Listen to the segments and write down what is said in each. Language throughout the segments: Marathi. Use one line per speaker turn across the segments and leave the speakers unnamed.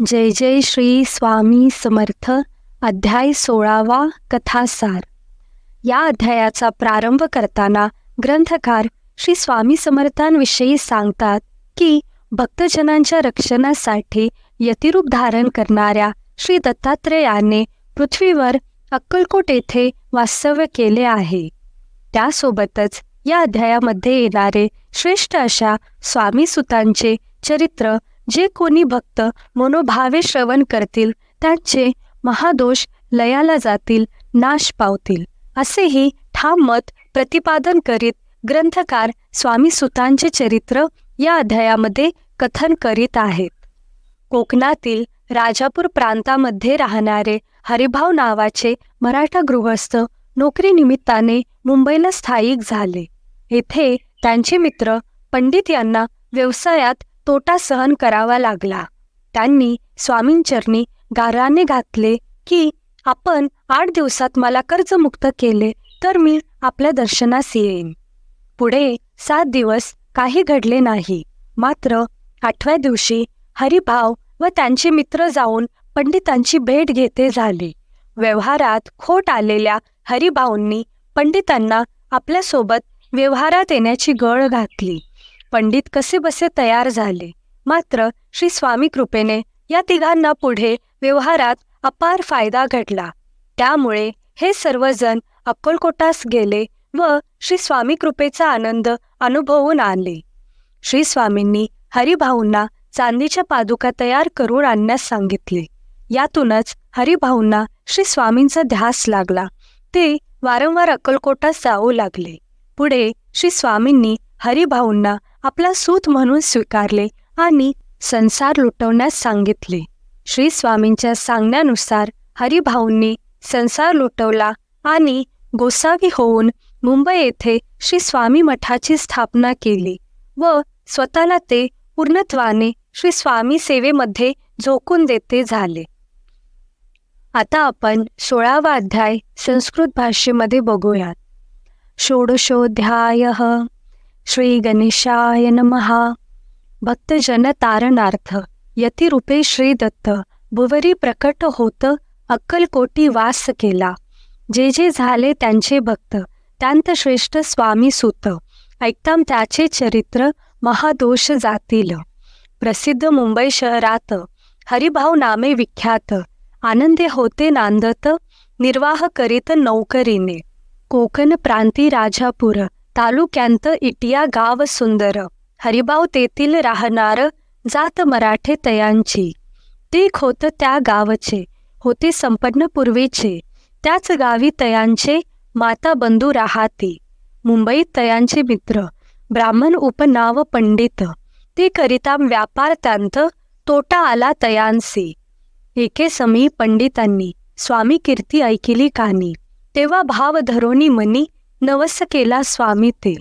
जय जय श्री स्वामी समर्थ. अध्याय 16वा कथासार. या अध्यायाचा प्रारंभ करताना ग्रंथकार श्री स्वामी समर्थांविषयी सांगतात की भक्तजनांच्या रक्षणासाठी यतिरूप धारण करणाऱ्या श्री दत्तात्रेयाने पृथ्वीवर अक्कलकोट येथे वास्तव्य केले आहे. त्यासोबतच या अध्यायामध्ये येणारे श्रेष्ठ अशा स्वामीसुतांचे चरित्र जे कोणी भक्त मनोभावे श्रवण करतील त्यांचे महादोष लयाला जातील, नाश पावतील, असेही ठाम मत प्रतिपादन करीत ग्रंथकार स्वामीसुतांचे चरित्र या अध्यायामध्ये कथन करीत आहेत. कोकणातील राजापूर प्रांतामध्ये राहणारे हरिभाऊ नावाचे मराठा गृहस्थ नोकरीनिमित्ताने मुंबईला स्थायिक झाले. येथे त्यांचे मित्र पंडित यांना व्यवसायात तोटा सहन करावा लागला. त्यांनी स्वामींचरणी गाऱ्हाणे घातले की आपण 8 दिवसात मला कर्जमुक्त केले तर मी आपल्या दर्शनास येईन. पुढे 7 दिवस काही घडले नाही. मात्र 8व्या दिवशी हरिभाऊ व त्यांचे मित्र जाऊन पंडितांची भेट घेते झाले. व्यवहारात खोट आलेल्या हरिभाऊंनी पंडितांना आपल्यासोबत व्यवहारात येण्याची गळ घातली. पंडित कसेबसे तयार झाले. मात्र श्री स्वामी कृपेने या तिघांना पुढे व्यवहारात अपार फायदा घडला. त्यामुळे हे सर्वजण अक्कलकोटास गेले व श्री स्वामी कृपेचा आनंद अनुभवून आले. श्री स्वामींनी हरिभाऊंना चांदीच्या पादुका तयार करून आणण्यास सांगितले. यातूनच हरिभाऊंना श्री स्वामींचा ध्यास लागला. ते वारंवार अक्कलकोटास जाऊ लागले. पुढे श्री स्वामींनी हरिभाऊंना आपला सूत म्हणून स्वीकारले आणि संसार लुटवण्यास सांगितले. श्री स्वामींच्या सांगण्यानुसार हरिभाऊंनी संसार लुटवला आणि गोसावी होऊन मुंबई येथे श्री स्वामी मठाची स्थापना केली व स्वतःला ते पूर्णत्वाने श्री स्वामी सेवेमध्ये झोकून देते झाले. आता आपण 16वा अध्याय संस्कृत भाषेमध्ये बघूयात. षोडशोऽध्यायः. श्री गणेशाय नमः. भक्तजन तारणार्थ यतिरूपे श्री दत्त भुवरी प्रकट होत अक्कलकोटी वास केला. जे जे झाले त्यांचे भक्त त्यांत श्रेष्ठ स्वामी सुत ऐकताम त्याचे चरित्र महादोष जातील. प्रसिद्ध मुंबई शहरात हरिभाऊ नामे विख्यात आनंदे होते नांदत निर्वाह करीत नौकरीने. कोकण प्रांती राजापूर तालुक्यांत इटिया गाव सुंदर. हरिभाऊ तेथील राहणार जात मराठे तयांची. ते खोत त्या गावचे होते संपन्न पूर्वीचे. त्याच गावी तयांचे माता बंधू राहाती. मुंबईत तयांचे मित्र ब्राह्मण उपनाव पंडित. ते करिता व्यापार त्यांत तोटा आला तयांसी. एके समी पंडितांनी स्वामी कीर्ती ऐकिली कानी. तेव्हा भाव धरोनी मनी नवस केला स्वामी ते.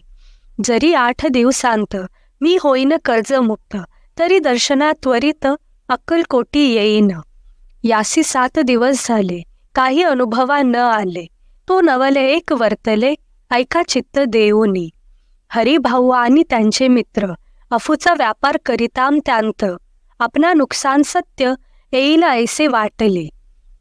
जरी 8 दिवसांत मी होईन कर्जमुक्त तरी दर्शना त्वरित अक्कलकोटी येईन. यासी 7 दिवस झाले काही अनुभवा न आले. तो नवले एक वर्तले ऐका चित्त देऊनी. हरिभाऊ आणि त्यांचे मित्र अफूचा व्यापार करिताम त्यांत आपणा नुकसान सत्य येईल ऐसे वाटले.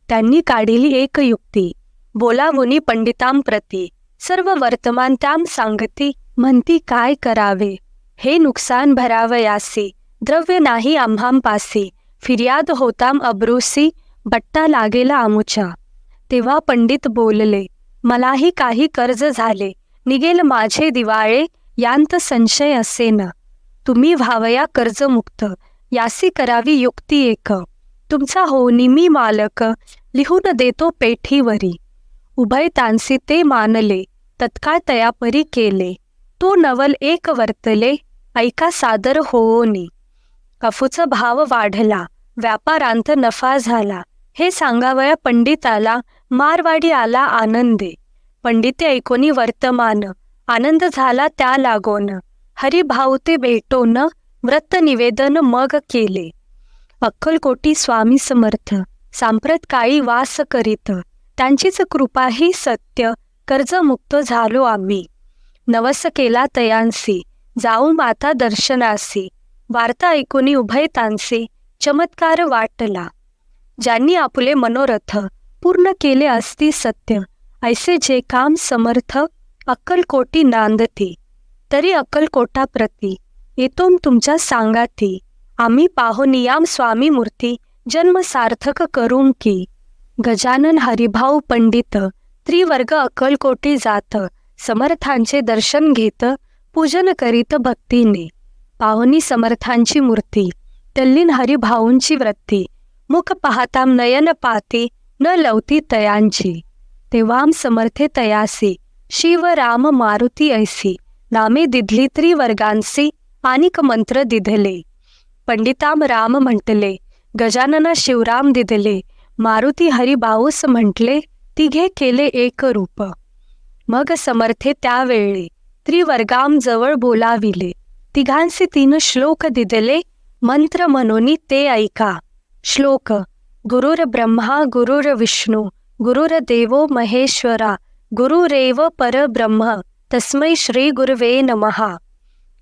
त्यांनी काढिली एक युक्ती बोलावुनी पंडितां प्रती. सर्व वर्तमान त्याम सांगती म्हणती काय करावे. हे नुकसान भरावयासी द्रव्य नाही आम्हांपासी. फिर्याद होताम अब्रूसी बट्टा लागेला आमुचा. तेव्हा पंडित बोलले मलाही काही कर्ज झाले. निगेल माझे दिवाळे यांत संशय असेन. तुम्ही व्हावया कर्जमुक्त यासी करावी युक्ती एक. तुमचा होनी मी मालक लिहून देतो पेठीवरी. उभय तांसी ते मानले तत्काळ तयापरी केले. तो नवल एक वर्तले ऐका सादर होओनी. अफूचा भाव वाढला व्यापारांत नफा झाला. हे सांगावया पंडिताला मारवाडी आला आनंदे. पंडिते ऐकोनी वर्तमान आनंद झाला त्या लागोन. हरिभाऊ ते भेटोन व्रत निवेदन मग केले. अक्कलकोटी स्वामी समर्थ सांप्रतकाळी वास करीत त्यांचीच कृपा ही सत्य कर्जमुक्त झालो आम्ही. नवस केला तयांसी जाऊ माता दर्शनासी. वार्ता ऐकुनी उभयतांसी चमत्कार वाटला. ज्यांनी आपले मनोरथ पूर्ण केले असती सत्य, ऐसे जे काम समर्थ अक्कलकोटी नांदती. तरी अक्कलकोटाप्रती येतोम तुमच्या सांगाती. आम्ही पाहोनियाम स्वामी मूर्ती जन्म सार्थक करून की. गजानन हरिभाऊ पंडित त्रिवर्ग अक्कलकोटी जात. समर्थांचे दर्शन घेत पूजन करीत भक्तीने. पाहुनी समर्थांची मूर्ती तल्लीन हरिभाऊंची वृत्ती. मुख पाहताम नयन पाती न लवती तयांची. तेव्हाम समर्थे तयासी शिव राम मारुती ऐसी. नामे दिधली त्रिवर्गांसी अनेक मंत्र दिधले. पंडिताम राम म्हटले गजानना शिवराम दिधले. मारुती हरिभाऊस म्हटले तिघे केले एक रूप. मग समर्थे त्यावेळी त्रिवर्गाम जवळ बोलाविले. तिघांचे 3 श्लोक दिदले मंत्र म्हणून ते ऐका. श्लोक. गुरुर ब्रह्मा गुरुर विष्णू गुरुर्देवो महेश्वरा गुरुरेव परब्रह्म तस्मै श्री गुरवे नमः.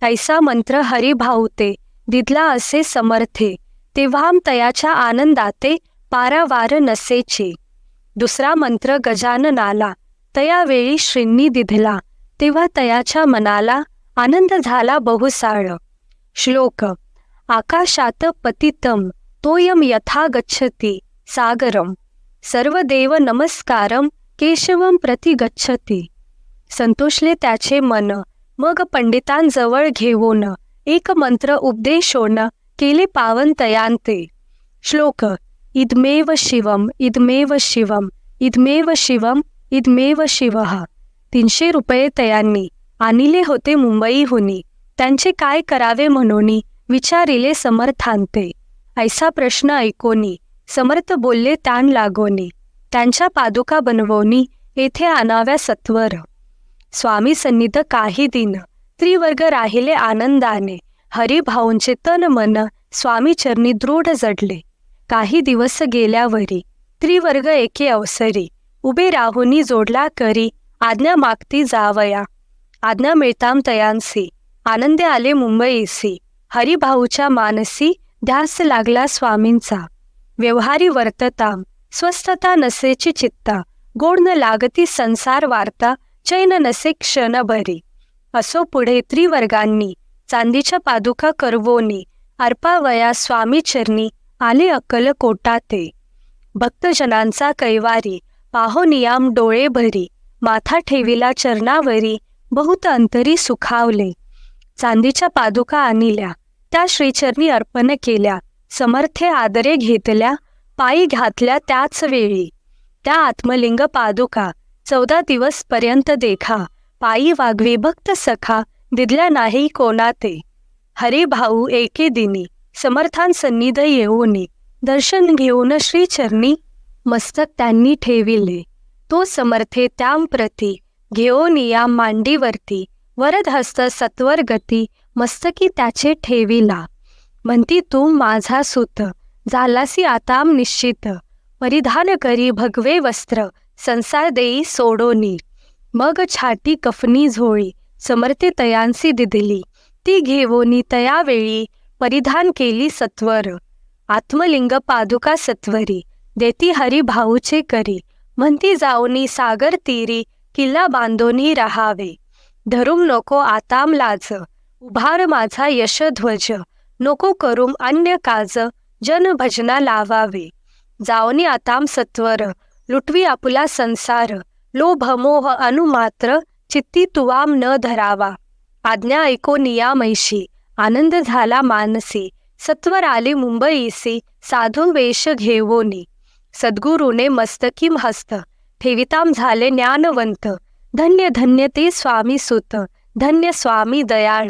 ऐसा मंत्र हरिभाऊते दिदला असे समर्थे. तेव्हाम तयाच्या आनंदाते पारावार नसेचे. दुसरा मंत्र गजाननाला तयावेळी श्रींनी दिधला. तेव्हा तयाच्या मनाला आनंद झाला बहुसाळ. श्लोक. आकाशात पतितम तोयम यथा गच्छति सागरम सर्वदेव नमस्कारम केशवम प्रति गच्छति. संतोषले त्याचे मन. मग पंडितांजवळ घेऊन एक मंत्र उपदेशोन केले पावन तयांते. श्लोक. इदमेव शिवम इदमेव शिवम इदमेव शिवम इदमेव शिवः. 300 रुपये तयांनी आणले होते मुंबईहुनी. त्यांचे काय करावे म्हणून विचारिले समर्थांते. ऐसा प्रश्न ऐकोनी समर्थ बोलले ताण लागोनी. त्यांच्या पादुका बनवोनी येथे आणाव्या सत्वर. स्वामी सन्निध काही दिन त्रिवर्ग राहिले आनंदाने. हरिभाऊंचे तन मन स्वामी चरणी दृढ जडले. काही दिवस गेल्यावरी त्रिवर्ग एके अवसरी उभे राहुनी जोडला करी आज्ञा मागती जावया. आज्ञा मिळताम तयांसी आनंदे आले मुंबईसी. हरिभाऊच्या मानसी ध्यास लागला स्वामींचा. व्यवहारी वर्तताम स्वस्थता नसेची चित्ता. गोड न लागती संसार वार्ता चैन नसे क्षणभरी. असो पुढे त्रिवर्गांनी चांदीच्या पादुका करवोनी अर्पावया स्वामी चरणी आले अक्कलकोटाते. भक्तजनांचा कैवारी पाहोनियाम डोळे भरी. माथा ठेविला चरणावरी बहुत अंतरी सुखावले. चांदीच्या पादुका आणल्या त्या श्रीचरणी अर्पण केल्या. समर्थे आदरे घेतल्या पायी घातल्या त्याच वेळी. त्या आत्मलिंग पादुका 14 दिवस पर्यंत देखा. पायी वागवी भक्त सखा दिदल्या नाही कोणाते. हरिभाऊ एके दिनी समर्थांसन्निध येऊनी दर्शन घेऊन श्रीचरणी मस्तक त्यांनी ठेविले. तो समर्थे त्यांप्रती घेऊन या मांडीवरती वरदहस्त सत्वर गती मस्तकी त्याचे ठेविला. म्हणती तू माझा सूत झालासी आताम निश्चित. परिधान करी भगवे वस्त्र संसार देई सोडोनी. मग छाटी कफनी झोळी समर्थे तयांसी दिदली. ती घेवोनी तयावेळी परिधान केली सत्वर. आत्मलिंग पादुका सत्वरी देती हरिभाऊचे करी. म्हणती जाऊनी सागर तीरी किल्ला बांधोनी राहावे. धरुम नको आताम लाज उभार माझा यशध्वज. नको करूम अन्य काज जन भजना लावावे. जाऊनी आताम सत्वर लुटवी आपुला संसार. लोभमोह अनुमात्र चित्ती तुवाम न धरावा. आज्ञा ऐको नियामैशी आनंद झाला मानसी. सत्वर आले मुंबईसी साधू वेश घेवोनी. सद्गुरूने मस्तकीम हस्त ठेविताम झाले ज्ञानवंत. धन्य धन्य ते स्वामी सुत धन्य स्वामी दयाळ.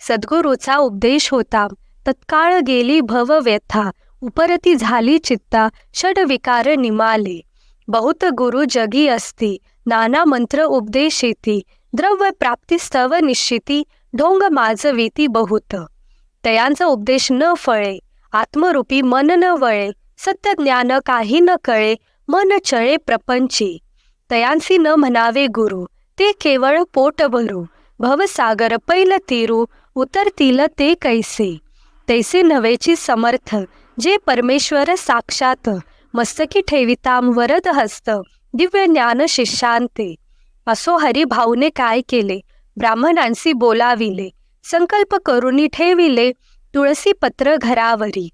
सद्गुरूचा उपदेश होता तत्काळ गेली भव व्यथा. उपरती झाली चित्ता षडविकार निमाले. बहुत गुरु जगी असती नाना मंत्र उपदेशेती. द्रव्य प्राप्ती स्तव निश्चिती ढोंग माजवीती बहुत. तयांचा उपदेश न फळे आत्मरूपी मन न वळे. सत्य ज्ञान काही न कळे मन चळे प्रपंची. तयांसी न म्हणावे गुरु ते केवळ पोट भरू. भवसागर पैल तीरू उतरतील ते कैसे. तैसे नव्हेची समर्थ जे परमेश्वर साक्षात मस्तकी ठेविताम वरद हस्त दिव्य ज्ञान शिष्यांते. असो हरिभाऊने काय केले, ब्राह्मणांसी बोलाविले, संकल्प करुनी ठेविले तुळसी पत्र घरावरी.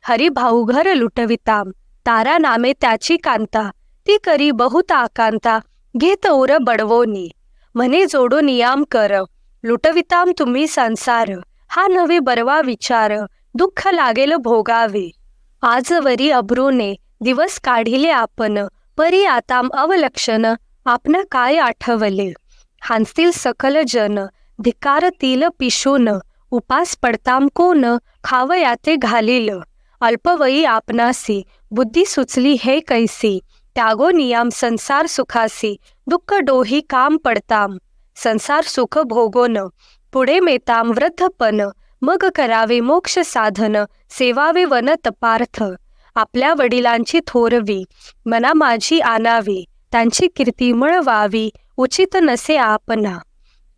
हरिभाऊ घर लुटविताम, तारा नामे त्याची कांता, ती करी बहुत आकांता, घेत ओर बडवोनी. म्हणे जोडो नियाम कर, लुटविताम तुम्ही संसार, हा नवे बरवा विचार, दुःख लागेल भोगावे. आजवरी अब्रूने दिवस काढिले आपण, परी आताम अवलक्षण, आपणा काय आठवले. हांसतील सकल जन, धिकारतील पिशून, उपास पडताम कोण, खावयाते घालील. अल्पवयी आपणासी, बुद्धी सुचली हे कैसी, त्यागो नियाम संसार सुखासी, दुःख डोही काम पडताम. संसार सुख भोगोन, पुढे मेताम वृद्धपण, मग करावे मोक्ष साधन, सेवावे वन तपार्थ. आपल्या वडिलांची थोरवी, मना माझी आणावी, त्यांची कीर्ती मिळवावी, उचित नसे आपणा.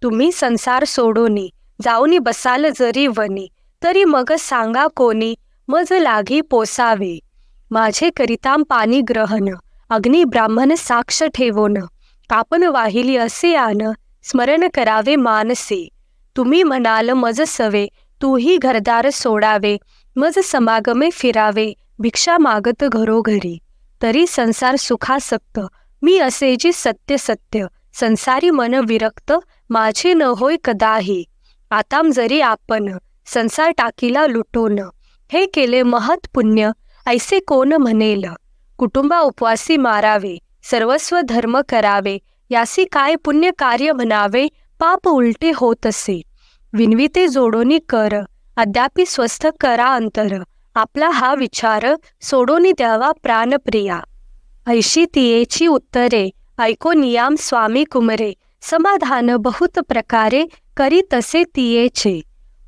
तुम्ही संसार सोडोनी, जाऊनी बसाल जरी वनी, तरी मग सांगा कोणी, मज लागी पोसावे. माझे करिताम पाणी ग्रहण, अग्नी ब्राह्मण साक्ष ठेवोन, कापन वाहिली असे आन, स्मरण करावे मानसे. तुम्ही म्हणाल मज सवे, तूही घरदार सोडावे, मज समागमे फिरावे, भिक्षा मागत घरोघरी. तरी संसार सुखासक्त, मी असेची सत्य सत्य, संसारी मन विरक्त, माझे न होय कदाही. आताम जरी आपण, संसार टाकीला लुटोन, हे केले महत् पुण्य, ऐसे कोण म्हणेल. कुटुंबा उपवासी मारावे, सर्वस्व धर्म करावे, यासी काय पुण्य कार्य म्हणावे, पाप उलटे होत असे. विनविते जोडोनी कर, अद्यापि स्वस्थ करा अंतर, आपला हा विचार सोडोनी द्यावा प्राणप्रिया. ऐशी तियेची उत्तरे, ऐको नियाम स्वामी कुमरे, समाधान बहुत प्रकारे, करी तसे तियेचे.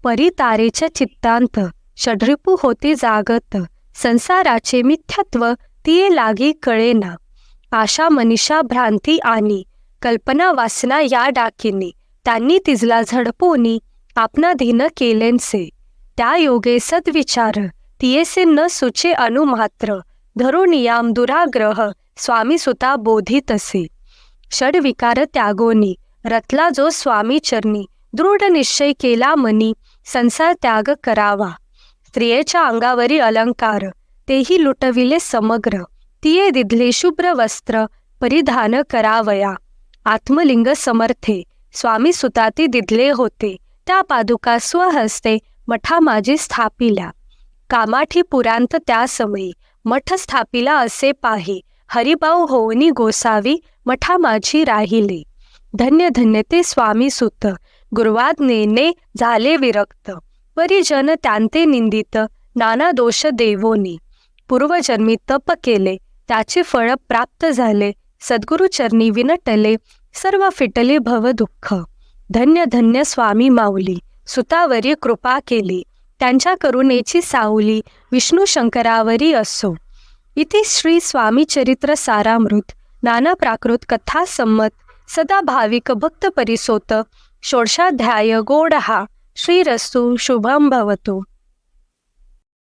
परी तारेच्या चित्तांत, षड्रिपू होते जागत, संसाराचे मिथ्यात्व तिये लागी कळेना. आशा मनीषा भ्रांती आणि, कल्पना वासना या डाकिनी, त्यांनी तिजला झडपोनी, आपणा धीन केलेनसे. त्या योगे सद्विचार, तियेसे न सुचे अनुमात्र, धरो नियाम दुराग्रह, स्वामी सुता बोधितसे. षडविकार त्यागोनी, रतला जो स्वामी चरणी, दृढ निश्चय केला मनी, संसार त्याग करावा. स्त्रियेच्या अंगावरी अलंकार, तेही लुटविले समग्र, तिये दिधले शुभ्र वस्त्र, परिधान करावया. आत्मलिंग समर्थे, स्वामी सुताती दिधले होते, त्या पादुका स्वहस्ते, मठा माझी स्थापिल्या. कामाठी पुरांत त्या समयी, मठ स्थापिला असे पाही, हरिभाऊ होवनी गोसावी, मठा माझी राहिले. धन्य धन्य ते स्वामी सुत, गुरुवाज्ञेने झाले विरक्त, परिजन त्यांते निंदित, नाना दोष देवोनी. पूर्वजन्मी तप केले, त्याचे फळ प्राप्त झाले, सद्गुरुचरणी विनटले, सर्व फिटले भव दुःख. धन्य धन्य स्वामी माऊली, सुतावरी कृपा केली, त्यांच्या करुणेची सावली, विष्णू शंकरावरी असो. इथे श्री स्वामी चरित्र सारामृत नाना प्राकृत कथा संमत सदा भाविक भक्त परिसोत षोडशाध्याय गोडहा. श्रीरस्तु शुभम भवतु.